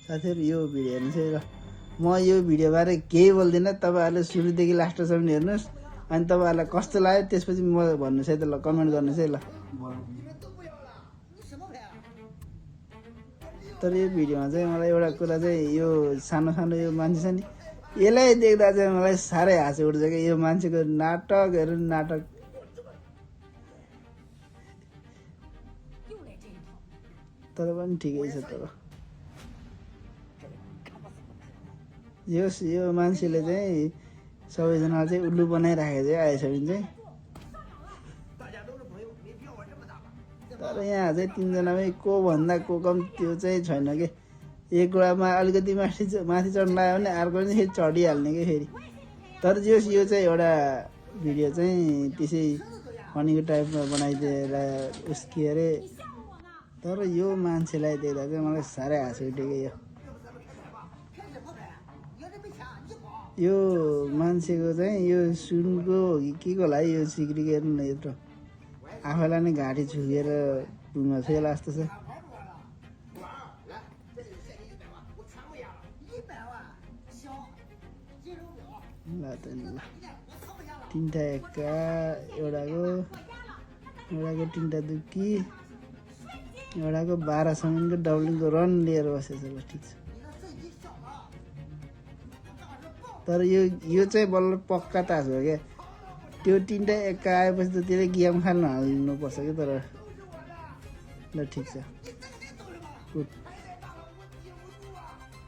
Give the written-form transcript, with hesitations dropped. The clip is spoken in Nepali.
साथीहरु यो भिडियो हेर्नुहोस् है ल म यो भिडियो बारे केही बोल्दिनँ तपाईहरुले सुरुदेखि लास्टसम्म हेर्नुहोस् अनि तपाईहरुलाई कस्तो लाग्यो त्यसपछि म भन्नुस् है त ल कमेन्ट गर्नुस् है ल तर यो भिडियोमा चाहिँ मलाई एउटा कुरा चाहिँ यो सानो सानो यो मान्छे छ नि यसलाई देख्दा चाहिँ मलाई साह्रै हाँस उठ्छ कि यो मान्छेको नाटकहरु नाटक तर पनि ठिकै छ तर यो मान्छेले चाहिँ सबैजना चाहिँ उल्लु बनाइराखेको चाहिँ आएछ भने चाहिँ तर यहाँ चाहिँ तीनजनामै को भन्दा को कम त्यो चाहिँ छैन कि एक गोडामा अलिकति माथि चढ्न लाग्यो भने अर्को पनि फेरि चढिहाल्ने कि फेरि तर यो चाहिँ एउटा भिडियो चाहिँ त्यसै फनीको टाइपमा बनाइदिएर उस के अरे तर यो मान्छेलाई देख्दा चाहिँ मलाई साह्रै हाँस उठ्यो कि यो मान्छेको चाहिँ यो सुनको के को लागि यो सिक्री हेर्नु न यत्रो आफैलाई नै घाँटी छुकेर ढुङ्गा छुएला जस्तो छ ल त नि ल तीनटा एक्का एउटाको तीनटा दुकी एउटाको 12 सम्मको डब्लिङको रन लिएर बसेछ ल ठिक छ तर यो चाहिँ बल्ल पक्का तास हो क्या त्यो तीनटा एक्का आएपछि त त्यसले गेम खेल्न हाल्नुपर्छ कि तर ल ठिक छ